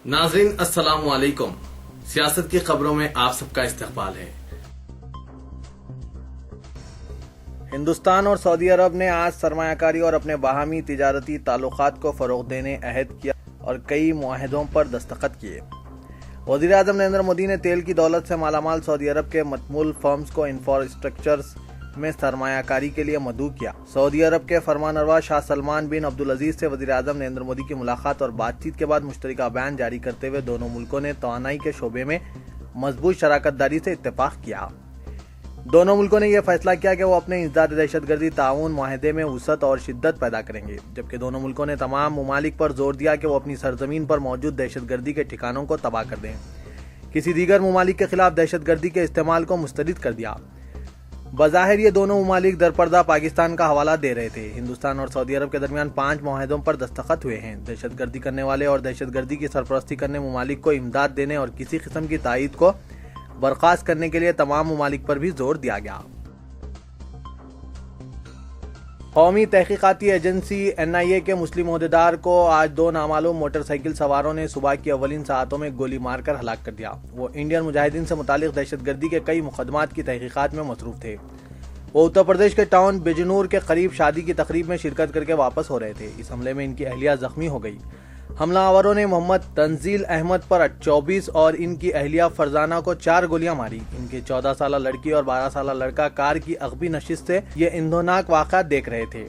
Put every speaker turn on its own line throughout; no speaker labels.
ناظرین السلام علیکم، سیاست کی خبروں میں آپ سب کا استقبال ہے۔
ہندوستان اور سعودی عرب نے آج سرمایہ کاری اور اپنے باہمی تجارتی تعلقات کو فروغ دینے عہد کیا اور کئی معاہدوں پر دستخط کیے۔ وزیر اعظم نریندر مودی نے تیل کی دولت سے مالا مال سعودی عرب کے متمول فرمز کو انفراسٹرکچرز میں سرمایہ کاری کے لیے مدعو کیا۔ سعودی عرب کے فرمانروا شاہ سلمان بن عبدالعزیز سے وزیر اعظم نریندر مودی کی ملاقات اور بات چیت کے بعد مشترکہ بیان جاری کرتے ہوئے دونوں ملکوں نے توانائی کے شعبے میں مضبوط شراکت داری سے اتفاق کیا۔ دونوں ملکوں نے یہ فیصلہ کیا کہ وہ اپنے انسداد دہشت گردی تعاون معاہدے میں وسعت اور شدت پیدا کریں گے، جبکہ دونوں ملکوں نے تمام ممالک پر زور دیا کہ وہ اپنی سرزمین پر موجود دہشت گردی کے ٹھکانوں کو تباہ کر دیں۔ کسی دیگر ممالک کے خلاف دہشت گردی کے استعمال کو مسترد کر دیا۔ بظاہر یہ دونوں ممالک درپردہ پاکستان کا حوالہ دے رہے تھے۔ ہندوستان اور سعودی عرب کے درمیان 5 معاہدوں پر دستخط ہوئے ہیں۔ دہشت گردی کرنے والے اور دہشت گردی کی سرپرستی کرنے ممالک کو امداد دینے اور کسی قسم کی تائید کو برخاست کرنے کے لیے تمام ممالک پر بھی زور دیا گیا۔ قومی تحقیقاتی ایجنسی NIA کے مسلم عہدیدار کو آج 2 نامعلوم موٹر سائیکل سواروں نے صبح کی اولین ساعتوں میں گولی مار کر ہلاک کر دیا۔ وہ انڈین مجاہدین سے متعلق دہشت گردی کے کئی مقدمات کی تحقیقات میں مصروف تھے۔ وہ اتر پردیش کے ٹاؤن بجنور کے قریب شادی کی تقریب میں شرکت کر کے واپس ہو رہے تھے۔ اس حملے میں ان کی اہلیہ زخمی ہو گئی۔ حملہ آوروں نے محمد تنزیل احمد پر 24 اور ان کی اہلیہ فرزانہ کو 4 گولیاں ماری۔ ان کی 14 سالہ لڑکی اور 12 سالہ لڑکا کار کی عقبی نشست سے یہ اندھوناک واقعات دیکھ رہے تھے۔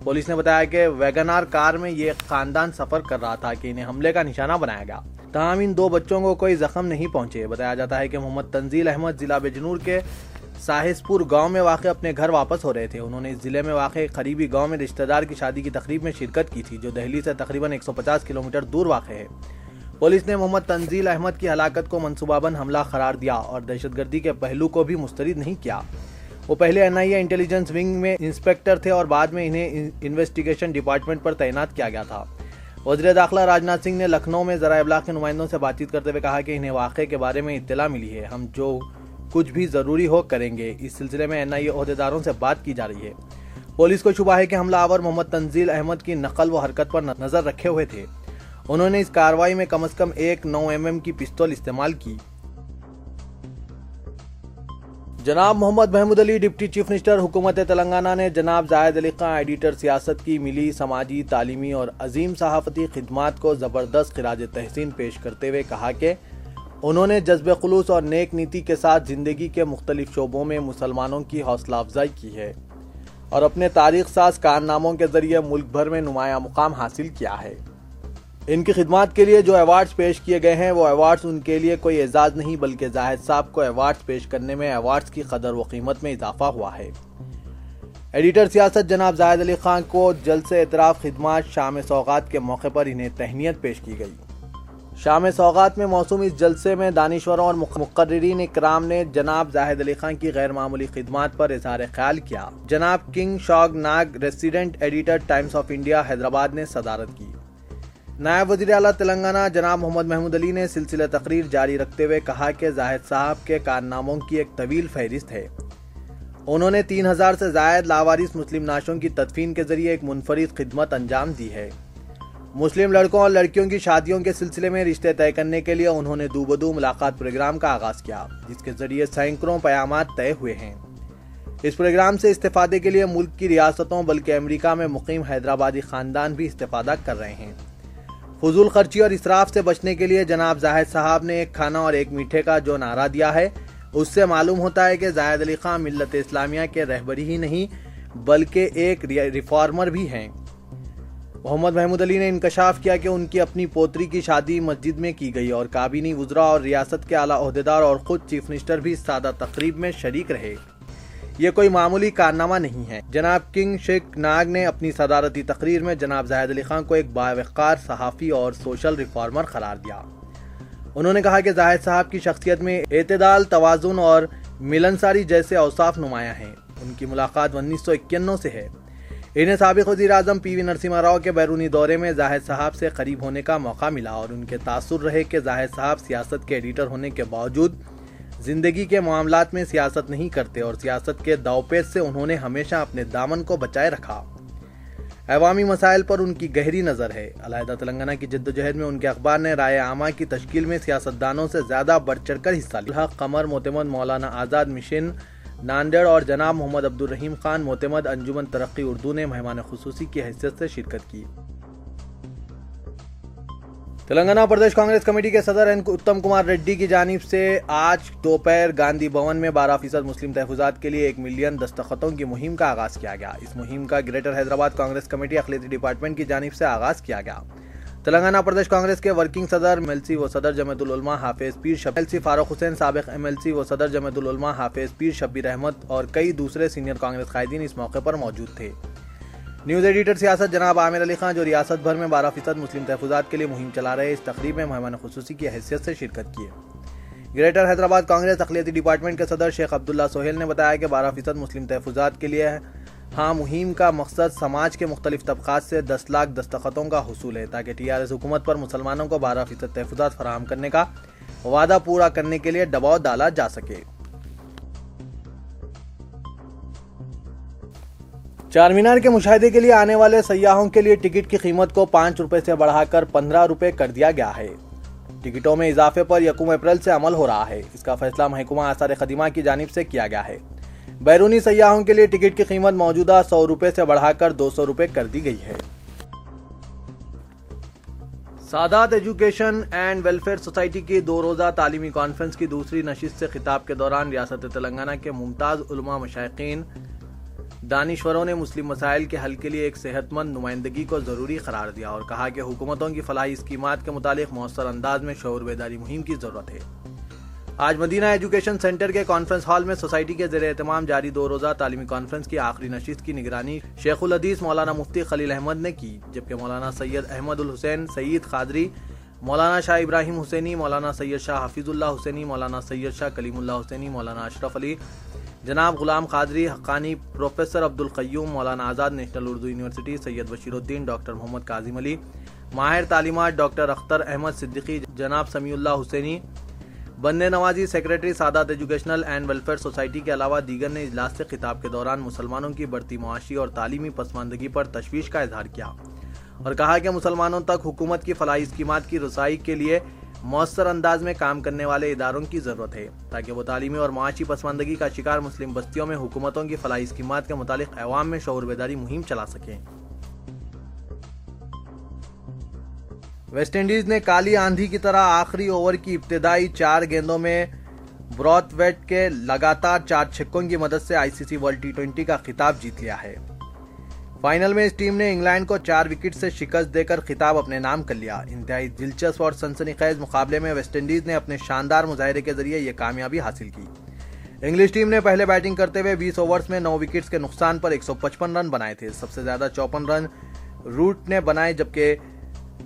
پولیس نے بتایا کہ ویگنار کار میں یہ خاندان سفر کر رہا تھا کہ انہیں حملے کا نشانہ بنایا گیا۔ تاہم ان 2 بچوں کو کوئی زخم نہیں پہنچے۔ بتایا جاتا ہے کہ محمد تنزیل احمد ضلع بجنور کے ساہس پور گاؤں میں واقع اپنے گھر واپس ہو رہے تھے۔ انہوں نے اس ضلع میں واقع ایک قریبی گاؤں میں رشتہ دار کی شادی کی تقریب میں شرکت کی تھی، جو دہلی سے تقریباً 150 کلومیٹر دور واقع ہے۔ پولیس نے محمد تنزیل احمد کی ہلاکت کو منصوبہ بند حملہ قرار دیا اور دہشت گردی کے پہلو کو بھی مسترد نہیں کیا۔ وہ پہلے NIA انٹیلیجنس ونگ میں انسپیکٹر تھے اور بعد میں انہیں انویسٹیگیشن ڈپارٹمنٹ پر تعینات کیا گیا تھا۔ وزیر داخلہ راجناتھ سنگھ نے لکھنؤ میں ذرائع ابلاغ کے نمائندوں سے بات چیت کرتے ہوئے کہا کہ انہیں واقعے کے بارے میں اطلاع ملی ہے۔ ہم جو کچھ بھی ضروری ہو کریں گے۔ اس سلسلے میں NIA عہدیداروں سے بات کی جا رہی ہے۔ پولیس کو شبہ ہے کہ حملہ آور محمد تنزیل احمد کی نقل و حرکت پر نظر رکھے ہوئے تھے۔ انہوں نے اس کارروائی میں کم از کم ایک 9mm کی پستول استعمال کی۔ جناب محمد Mahmood Ali deputy chief minister حکومت تلنگانہ نے جناب زاہد علی خان ایڈیٹر سیاست کی ملی سماجی، تعلیمی اور عظیم صحافتی خدمات کو زبردست خراج تحسین پیش کرتے ہوئے کہا کہ انہوں نے جذب خلوص اور نیک نیتی کے ساتھ زندگی کے مختلف شعبوں میں مسلمانوں کی حوصلہ افزائی کی ہے اور اپنے تاریخ ساز کارناموں کے ذریعے ملک بھر میں نمایاں مقام حاصل کیا ہے۔ ان کی خدمات کے لیے جو ایوارڈز پیش کیے گئے ہیں، وہ ایوارڈز ان کے لیے کوئی اعزاز نہیں بلکہ زاہد صاحب کو ایوارڈز پیش کرنے میں ایوارڈز کی قدر و قیمت میں اضافہ ہوا ہے۔ ایڈیٹر سیاست جناب زاہد علی خان کو جلسہ اعتراف خدمات شام سوغات کے موقع پر انہیں تہنیت پیش کی گئی۔ شام سوغات میں موسوم اس جلسے میں دانشوروں اور مقررین اکرام نے جناب زاہد علی خان کی غیر معمولی خدمات پر اظہار خیال کیا۔ جناب Kingshuk Nag resident editor Times of India Hyderabad نے صدارت کی۔ نائب وزیر اعلیٰ تلنگانہ جناب محمد محمود علی نے سلسلہ تقریر جاری رکھتے ہوئے کہا کہ زاہد صاحب کے کارناموں کی ایک طویل فہرست ہے۔ انہوں نے 3000 سے زائد لاوارث مسلم نعشوں کی تدفین کے ذریعے ایک منفرد خدمت انجام دی ہے۔ مسلم لڑکوں اور لڑکیوں کی شادیوں کے سلسلے میں رشتے طے کرنے کے لیے انہوں نے دو بدو ملاقات پروگرام کا آغاز کیا، جس کے ذریعے سینکڑوں پیغامات طے ہوئے ہیں۔ اس پروگرام سے استفادے کے لیے ملک کی ریاستوں بلکہ امریکہ میں مقیم حیدرآبادی خاندان بھی استفادہ کر رہے ہیں۔ فضول خرچی اور اسراف سے بچنے کے لیے جناب زاہد صاحب نے ایک کھانا اور ایک میٹھے کا جو نعرہ دیا ہے، اس سے معلوم ہوتا ہے کہ زاہد علی خان ملت اسلامیہ کے رہبری ہی نہیں بلکہ ایک ریفارمر بھی ہیں۔ محمد محمود علی نے انکشاف کیا کہ ان کی اپنی پوتری کی شادی مسجد میں کی گئی اور کابینی وزراء اور ریاست کے اعلیٰ عہدیدار اور خود چیف منسٹر بھی سادہ تقریب میں شریک رہے۔ یہ کوئی معمولی کارنامہ نہیں ہے۔ جناب کنگ شیک ناگ نے اپنی صدارتی تقریر میں جناب زاہد علی خان کو ایک باوقار صحافی اور سوشل ریفارمر قرار دیا۔ انہوں نے کہا کہ زاہد صاحب کی شخصیت میں اعتدال، توازن اور ملنساری جیسے اوصاف نمایاں ہیں۔ ان کی ملاقات 1991 سے ہے۔ انہیں سابق وزیر اعظم PV نرسمہا راؤ کے بیرونی دورے میں زاہد صاحب سے قریب ہونے کا موقع ملا اور ان کے تاثر رہے کہ زاہد صاحب سیاست کے ایڈیٹر ہونے کے باوجود زندگی کے معاملات میں سیاست نہیں کرتے اور سیاست کے داؤ پیچ سے انہوں نے ہمیشہ اپنے دامن کو بچائے رکھا۔ عوامی مسائل پر ان کی گہری نظر ہے۔ علیحدہ تلنگانہ کی جدوجہد میں ان کے اخبار نے رائے عامہ کی تشکیل میں سیاستدانوں سے زیادہ بڑھ چڑھ کر حصہ لیا۔ الحق قمر معتمد مولانا آزاد مشن ناندیڑ اور جناب محمد عبدالرحیم خان معتمد انجمن ترقی اردو نے مہمان خصوصی کی حیثیت سے شرکت کی۔ تلنگانہ پردیش کانگریس کمیٹی کے صدر اتم کمار ریڈی کی جانب سے آج دوپہر گاندھی بھون میں 12% مسلم تحفظات کے لیے 1 ملین دستخطوں کی مہم کا آغاز کیا گیا۔ اس مہم کا گریٹر حیدرآباد کانگریس کمیٹی اقلیتی ڈپارٹمنٹ کی جانب سے آغاز کیا گیا۔ تلنگانہ پردیش کانگریس کے ورکنگ صدر MLC و صدر جمعیت العلماء حافظ پیر MLC فاروق حسین، سابق MLC و صدر جمعیت العلماء حافظ پیر شبیر احمد اور کئی دوسرے سینئر کانگریس قائدین اس موقع پر موجود تھے۔ نیوز ایڈیٹر سیاست جناب عامر علی خان، جو ریاست بھر میں 12% مسلم تحفظات کے لیے مہم چلا رہے، اس تقریب میں مہمان خصوصی کی حیثیت سے شرکت کی۔ گریٹر حیدرآباد کانگریس اقلیتی ڈپارٹمنٹ کے صدر شیخ عبداللہ سہیل نے بتایا کہ 12% مسلم تحفظات کے لیے مہم کا مقصد سماج کے مختلف طبقات سے 10 لاکھ دستخطوں کا حصول ہے، تاکہ TRS حکومت پر مسلمانوں کو 12% تحفظات فراہم کرنے کا وعدہ پورا کرنے کے لیے دباؤ ڈالا جا سکے۔ چار مینار کے مشاہدے کے لیے آنے والے سیاحوں کے لیے ٹکٹ کی قیمت کو 5 روپے سے بڑھا کر 15 روپے کر دیا گیا ہے۔ ٹکٹوں میں اضافے پر 1 اپریل سے عمل ہو رہا ہے۔ اس کا فیصلہ محکمہ آثار قدیمہ کی جانب سے کیا گیا ہے۔ بیرونی سیاحوں کے لیے ٹکٹ کی قیمت موجودہ 100 روپے سے بڑھا کر 200 روپے کر دی گئی ہے۔ سادات ایجوکیشن اینڈ ویلفیئر سوسائٹی کی 2 روزہ تعلیمی کانفرنس کی دوسری نشست سے خطاب کے دوران ریاست تلنگانہ کے ممتاز علماء، مشائقین، دانشوروں نے مسلم مسائل کے حل کے لیے ایک صحت مند نمائندگی کو ضروری قرار دیا اور کہا کہ حکومتوں کی فلاحی اسکیمات کے متعلق مؤثر انداز میں شعور بیداری مہم کی ضرورت ہے۔ آج مدینہ ایجوکیشن سینٹر کے کانفرنس ہال میں سوسائٹی کے زیر اہتمام جاری 2 روزہ تعلیمی کانفرنس کی آخری نشست کی نگرانی شیخ الحدیث مولانا مفتی خلیل احمد نے کی، جبکہ مولانا سید احمد الحسین سعید قادری، مولانا شاہ ابراہیم حسینی، مولانا سید شاہ حفیظ اللہ حسینی، مولانا سید شاہ کلیم اللہ حسینی، مولانا اشرف علی، جناب Ghulam Qadri Haqqani, professor Abdul Qayyum, Maulana Azad national Urdu university, سید بشیر الدین، ڈاکٹر محمد کاظم علی، ماہر تعلیمات ڈاکٹر اختر احمد صدیقی، جناب سمیع اللہ حسینی، بندے نوازی سیکریٹری سادات ایجوکیشنل اینڈ ویلفیئر سوسائٹی کے علاوہ دیگر نے اجلاس سے خطاب کے دوران مسلمانوں کی بڑھتی معاشی اور تعلیمی پسماندگی پر تشویش کا اظہار کیا اور کہا کہ مسلمانوں تک حکومت کی فلاحی اسکیمات کی رسائی کے لیے مؤثر انداز میں کام کرنے والے اداروں کی ضرورت ہے، تاکہ وہ تعلیمی اور معاشی پسماندگی کا شکار مسلم بستیوں میں حکومتوں کی فلاحی اسکیمات کے متعلق عوام میں شعور بیداری مہم چلا سکیں۔ ویسٹ انڈیز نے کالی آندھی کی طرح آخری اوور کی ابتدائی 4 گیندوں میں براث ویٹ کے لگاتار 4 چھکوں کی مدد سے ICC ورلڈ T20 کا خطاب جیت لیا ہے۔ فائنل میں اس ٹیم نے انگلینڈ کو 4 وکٹ سے شکست دے کر خطاب اپنے نام کر لیا۔ انتہائی دلچسپ اور سنسنی خیز مقابلے میں ویسٹ انڈیز نے اپنے شاندار مظاہرے کے ذریعے یہ کامیابی حاصل کی۔ انگلش ٹیم نے پہلے بیٹنگ کرتے ہوئے 20 اوورز میں 9 وکٹس کے نقصان پر 155 رن بنائے تھے۔ سب سے زیادہ 54 رن روٹ نے بنائے، جبکہ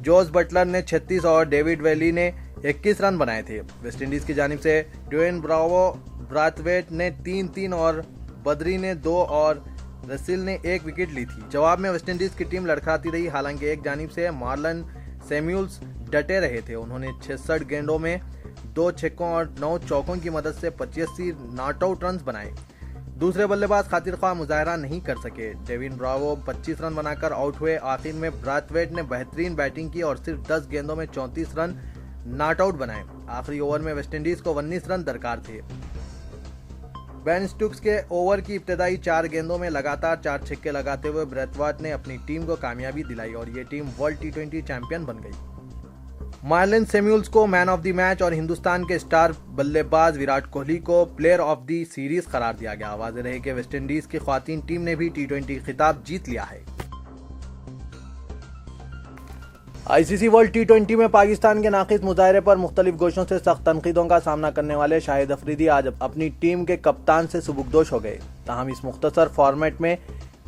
جوز بٹلر نے 36 اور ڈیوڈ ویلی نے 21 رن بنائے تھے۔ ویسٹ انڈیز کی جانب سے ڈوین براوو، براتھ نے 3 اور بدری نے 2 اور رسل نے 1 وکٹ لی تھی۔ جواب میں ویسٹ انڈیز کی ٹیم لڑکھڑاتی رہی، حالانکہ ایک جانب سے مارلن سیمیولز ڈٹے رہے تھے۔ انہوں نے 66 گیندوں میں 2 چھکوں اور 9 چوکوں کی مدد سے 85 ناٹ آؤٹ رنز بنائے۔ دوسرے بلے باز خاطر خواہ مظاہرہ نہیں کر سکے۔ ڈیوین براوو 25 رن بنا کر آؤٹ ہوئے۔ آخر میں براتھ نے بہترین بیٹنگ کی اور صرف 10 گیندوں میں 34 رن ناٹ آؤٹ بنائے۔ آخری اوور میں ویسٹ انڈیز کو 19 رن درکار تھے۔ بین سٹوکس کے اوور کی ابتدائی 4 گیندوں میں لگاتار 4 چھکے لگاتے ہوئے براتھ نے اپنی ٹیم کو کامیابی دلائی اور یہ ٹیم ورلڈ T20 چیمپئن بن گئی۔ مارلن سیمیولز کو مین آف دی میچ اور ہندوستان کے سٹار بلے باز وراٹ کوہلی کو پلیئر آف دی سیریز قرار دیا گیا۔ واضح رہے کہ ویسٹ انڈیز کی خواتین ٹیم نے بھی T20 خطاب جیت لیا ہے۔ ICC ورلڈ T20 میں پاکستان کے ناقص مظاہرے پر مختلف گوشوں سے سخت تنقیدوں کا سامنا کرنے والے شاہد افریدی آج اپنی ٹیم کے کپتان سے سبکدوش ہو گئے، تاہم اس مختصر فارمیٹ میں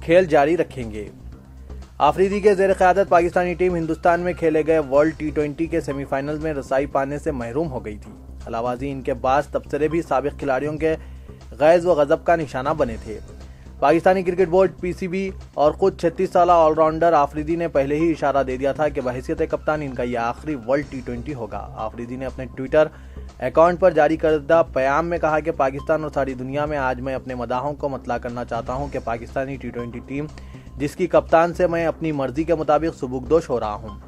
کھیل جاری رکھیں گے۔ آفریدی کے زیر قیادت پاکستانی ٹیم ہندوستان میں کھیلے گئے ورلڈ T20 کے سیمی فائنل میں رسائی پانے سے محروم ہو گئی تھی۔ علاوہ ازیں ان کے بعض تبصرے بھی سابق کھلاڑیوں کے غیظ و غضب کا نشانہ بنے تھے۔ پاکستانی کرکٹ بورڈ PCB اور خود 36 سالہ آل راؤنڈر آفریدی نے پہلے ہی اشارہ دے دیا تھا کہ بحیثیت کپتان ان کا یہ آخری ورلڈ T20 ہوگا۔ آفریدی نے اپنے ٹویٹر اکاؤنٹ پر جاری کردہ پیام میں کہا کہ پاکستان اور ساری دنیا میں آج میں اپنے مداحوں کو مطلع کرنا چاہتا ہوں کہ پاکستانی ٹی20 ٹیم جس کی کپتان سے میں اپنی مرضی کے مطابق سبکدوش ہو رہا ہوں۔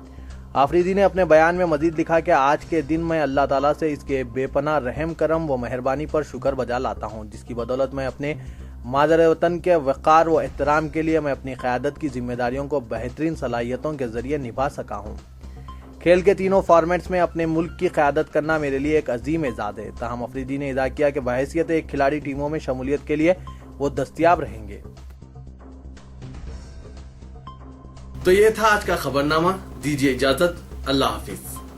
آفریدی نے اپنے بیان میں مزید لکھا کہ آج کے دن میں اللہ تعالیٰ سے اس کے بے پناہ رحم کرم و مہربانی پر شکر بجا لاتا ہوں، جس کی بدولت میں اپنے مادر وطن کے وقار و احترام کے لیے میں اپنی قیادت کی ذمہ داریوں کو بہترین صلاحیتوں کے ذریعے نبھا سکا ہوں۔ کھیل کے تینوں فارمیٹس میں اپنے ملک کی قیادت کرنا میرے لیے ایک عظیم اعزاز ہے۔ تاہم آفریدی نے اضافہ کیا کہ بحیثیت ایک کھلاڑی ٹیموں میں شمولیت کے لیے وہ دستیاب رہیں گے۔
تو یہ تھا آج کا خبرنامہ، دیجیے اجازت، اللہ حافظ۔